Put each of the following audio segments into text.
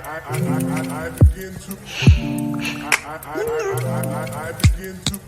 I begin to I begin to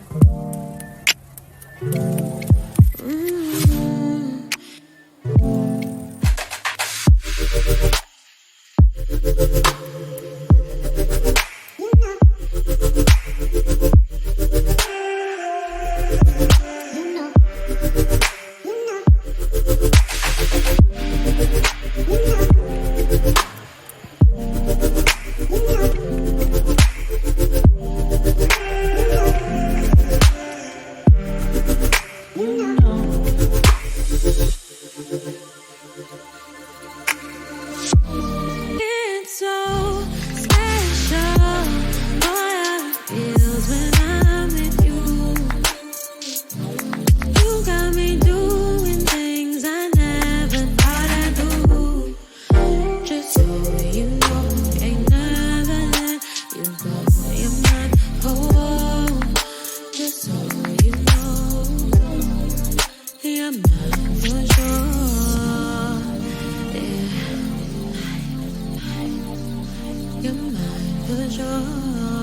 It's so special. What it feels when I'm with you. You got me doing things I never thought I'd do. Just so you know, ain't never let you go. You're my home. Just so you know, you're mine for sure. Yeah. You're mine for sure.